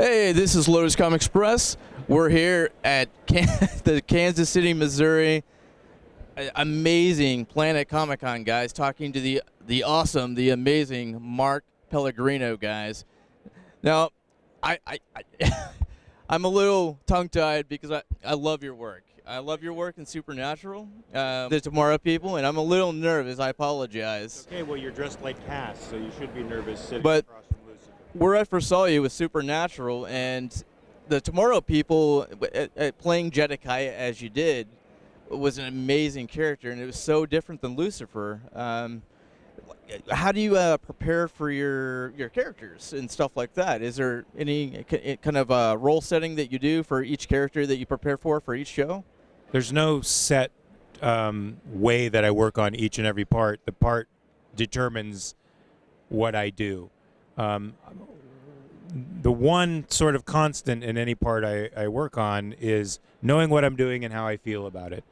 Hey, this is Lotus Comic Express. We're here at the Kansas City, Missouri, amazing Planet Comic Con, guys, talking to the awesome, the amazing Mark Pellegrino, guys. Now, I'm a little tongue-tied because I love your work. I love your work in Supernatural, the Tomorrow People, and I'm a little nervous. I apologize. Okay, well, you're dressed like Cass, so you should be nervous sitting But across from Lucifer. where I first saw you was Supernatural, and the Tomorrow People, playing Jedekiah as you did, was an amazing character, and it was so different than Lucifer. How do you prepare for your characters and stuff like that? Is there any kind of role setting that you do for each character that you prepare for each show? There's no set way that I work on each and every part. The part determines what I do. The one sort of constant in any part I work on is knowing what I'm doing and how I feel about it.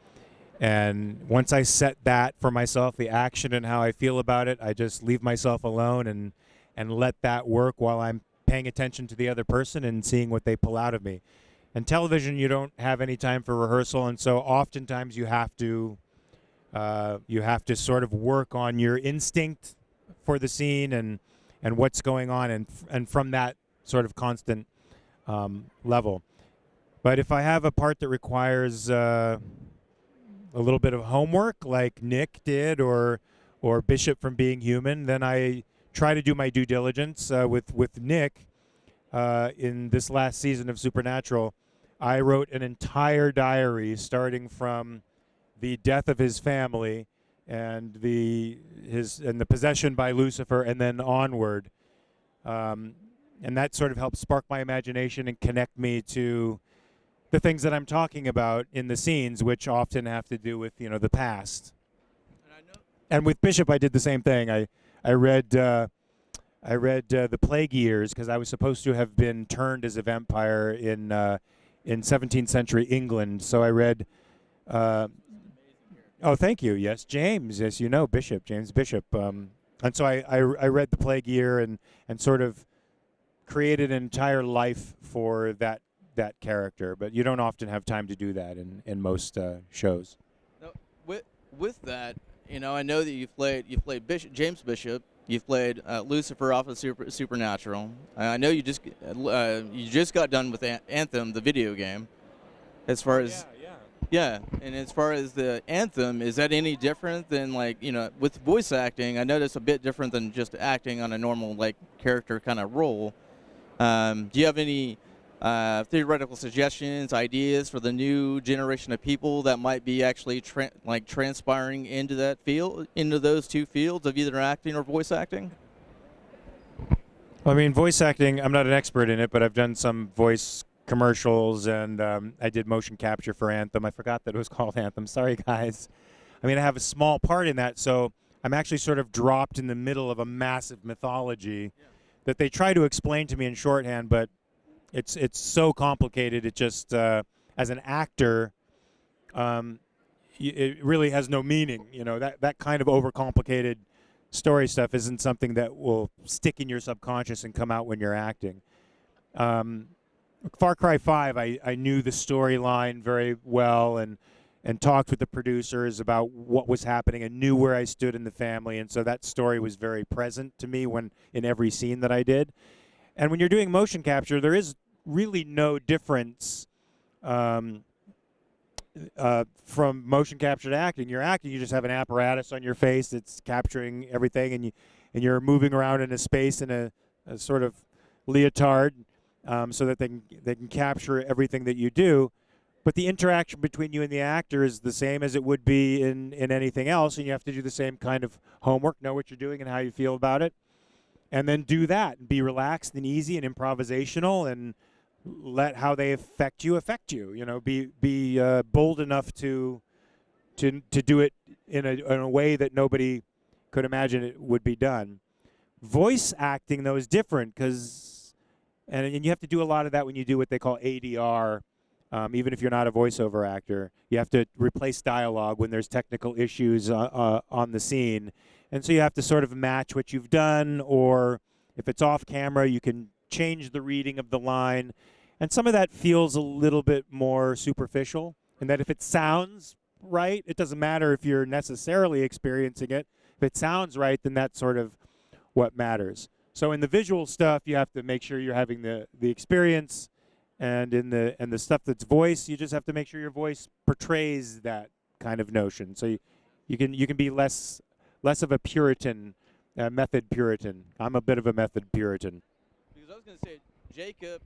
And once I set that for myself, the action and how I feel about it, I just leave myself alone and let that work while I'm paying attention to the other person and seeing what they pull out of me. In television, you don't have any time for rehearsal, and so oftentimes you have to sort of work on your instinct for the scene and what's going on, and from that sort of constant level. But if I have a part that requires a little bit of homework, like Nick did, or Bishop from Being Human, then I try to do my due diligence. With Nick, in this last season of Supernatural, I wrote an entire diary starting from the death of his family and the possession by Lucifer, and then onward. And that sort of helped spark my imagination and connect me to the things that I'm talking about in the scenes, which often have to do with the past. And with Bishop, I did the same thing. I read the Plague Years because I was supposed to have been turned as a vampire in 17th century England. So I read. Oh, thank you. Yes, James. Yes, Bishop, James Bishop. And so I read the Plague Year and sort of created an entire life for that character, but you don't often have time to do that in most shows. Now, with that, I know that you've played Bishop, James Bishop. You've played Lucifer off of Supernatural. I know you just got done with Anthem, the video game. As far as and as far as the Anthem, is that any different than with voice acting? I know that's a bit different than just acting on a normal character kind of role. Do you have any theoretical suggestions, ideas for the new generation of people that might be actually transpiring into that field, into those two fields of either acting or voice acting? Well, I mean, voice acting, I'm not an expert in it, but I've done some voice commercials, and I did motion capture for Anthem. I forgot that it was called Anthem. Sorry, guys. I mean, I have a small part in that, so I'm actually sort of dropped in the middle of a massive mythology that they try to explain to me in shorthand, but it's so complicated. It just, as an actor, it really has no meaning. That kind of overcomplicated story stuff isn't something that will stick in your subconscious and come out when you're acting. Far Cry 5, I knew the storyline very well and talked with the producers about what was happening and knew where I stood in the family, and so that story was very present to me in every scene that I did. And when you're doing motion capture, there is really no difference from motion capture to acting. You're acting, you just have an apparatus on your face that's capturing everything, and you're moving around in a space in a sort of leotard so that they can capture everything that you do. But the interaction between you and the actor is the same as it would be in anything else, and you have to do the same kind of homework, know what you're doing and how you feel about it. And then do that and be relaxed and easy and improvisational, and let how they affect you. Be bold enough to do it in a way that nobody could imagine it would be done. Voice acting, though, is different because you have to do a lot of that when you do what they call ADR. Even if you're not a voiceover actor, you have to replace dialogue when there's technical issues on the scene. And so you have to sort of match what you've done, or if it's off camera, you can change the reading of the line. And some of that feels a little bit more superficial, and that if it sounds right, it doesn't matter if you're necessarily experiencing it. If it sounds right, then that's sort of what matters. So in the visual stuff, you have to make sure you're having the experience, and in the stuff that's voice, you just have to make sure your voice portrays that kind of notion. So you can be less of a Puritan, method Puritan. I'm a bit of a method Puritan. Because I was going to say, Jacob,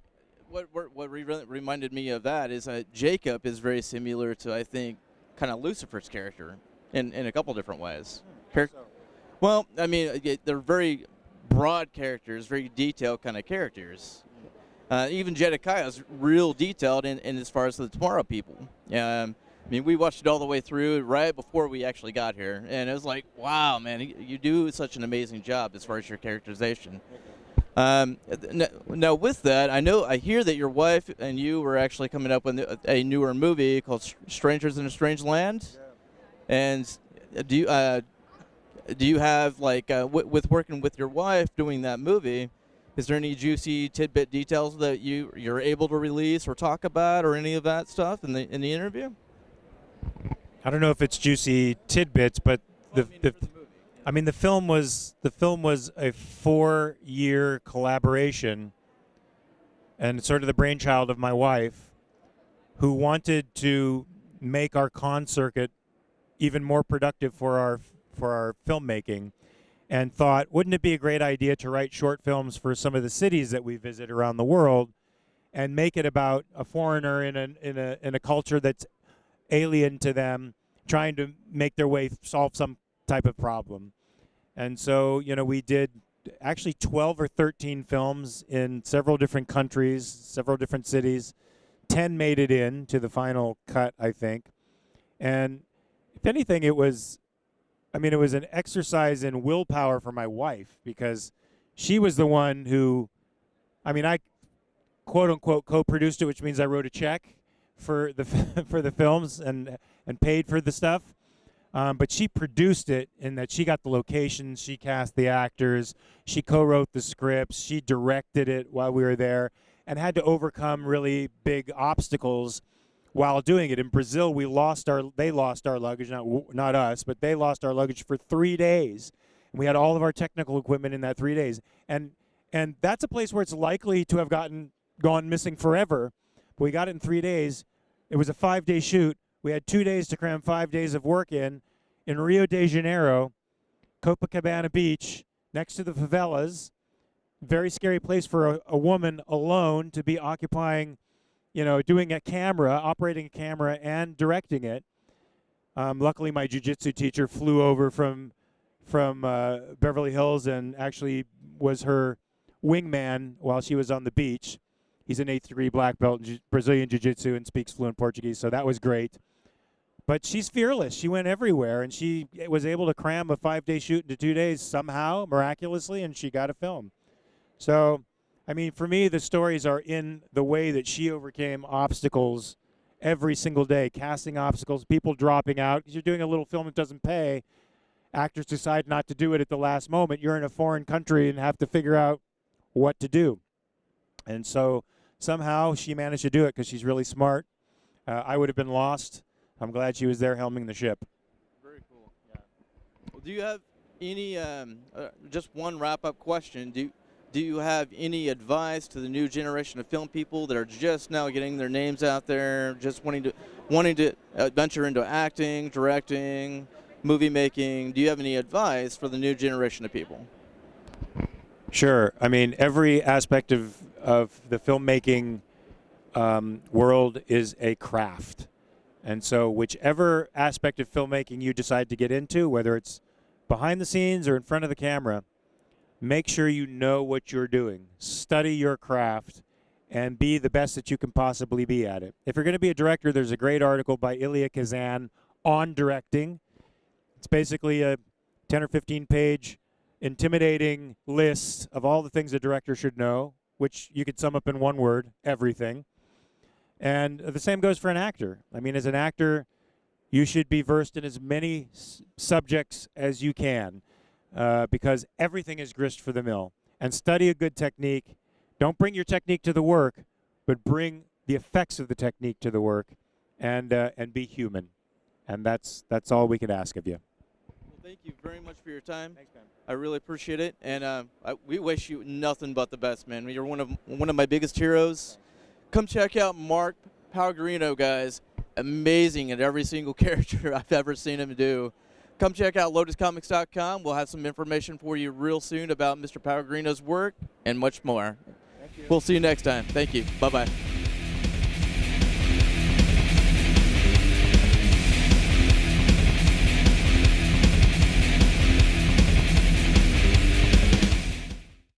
what reminded me of that is Jacob is very similar to, I think, kind of Lucifer's character in a couple different ways. Well, I mean, they're very broad characters, very detailed kind of characters. Even Jedediah is real detailed in as far as the Tomorrow People. I mean, we watched it all the way through right before we actually got here, and it was like, wow, man, you do such an amazing job as far as your characterization. Now, with that, I hear that your wife and you were actually coming up with a newer movie called Strangers in a Strange Land. Yeah. And do you have, like, with working with your wife doing that movie, is there any juicy tidbit details that you're able to release or talk about, or any of that stuff in the interview? I don't know if it's juicy tidbits, but the film was a 4-year collaboration, and sort of the brainchild of my wife, who wanted to make our con circuit even more productive for our filmmaking, and thought, wouldn't it be a great idea to write short films for some of the cities that we visit around the world, and make it about a foreigner in a culture that's alien to them, trying to make their way solve some type of problem. And so, we did actually 12 or 13 films in several different countries, several different cities. 10 made it in to the final cut, I think. And if anything, it was an exercise in willpower for my wife, because she was the one who, I quote unquote co-produced it, which means I wrote a check for the for the films and paid for the stuff. But she produced it in that she got the locations, she cast the actors, she co-wrote the scripts, she directed it while we were there, and had to overcome really big obstacles while doing it. In Brazil, they lost our luggage, not us, but they lost our luggage for 3 days. And we had all of our technical equipment in that 3 days. And that's a place where it's likely to have gone missing forever. But we got it in 3 days. It was a 5-day shoot. We had 2 days to cram 5 days of work in Rio de Janeiro, Copacabana Beach, next to the favelas. Very scary place for a woman alone to be occupying, doing operating a camera and directing it. Luckily, my jiu-jitsu teacher flew over from Beverly Hills and actually was her wingman while she was on the beach. He's an 8th degree black belt in Brazilian jiu-jitsu and speaks fluent Portuguese, so that was great. But she's fearless. She went everywhere, and she was able to cram a 5-day shoot into 2 days somehow, miraculously, and she got a film. So, for me, the stories are in the way that she overcame obstacles every single day, casting obstacles, people dropping out. Because you're doing a little film that doesn't pay. Actors decide not to do it at the last moment. You're in a foreign country and have to figure out what to do. And so somehow she managed to do it because she's really smart. I would have been lost. I'm glad she was there helming the ship. Very cool. Yeah. Well, do you have any, just one wrap-up question, do you have any advice to the new generation of film people that are just now getting their names out there, just wanting to venture into acting, directing, movie making? Do you have any advice for the new generation of people? Sure. Every aspect of the filmmaking world is a craft. And so whichever aspect of filmmaking you decide to get into, whether it's behind the scenes or in front of the camera, make sure you know what you're doing. Study your craft and be the best that you can possibly be at it. If you're going to be a director, there's a great article by Ilya Kazan on directing. It's basically a 10 or 15 page intimidating list of all the things a director should know, which you could sum up in one word: everything. And the same goes for an actor. As an actor, you should be versed in as many subjects as you can, because everything is grist for the mill. And study a good technique. Don't bring your technique to the work, but bring the effects of the technique to the work, and be human. And that's all we can ask of you. Well, thank you very much for your time. Thanks, man. I really appreciate it, and we wish you nothing but the best, man. You're one of my biggest heroes. Come check out Mark Pellegrino, guys. Amazing at every single character I've ever seen him do. Come check out lotuscomics.com. We'll have some information for you real soon about Mr. Pellegrino's work and much more. We'll see you next time. Thank you. Bye-bye.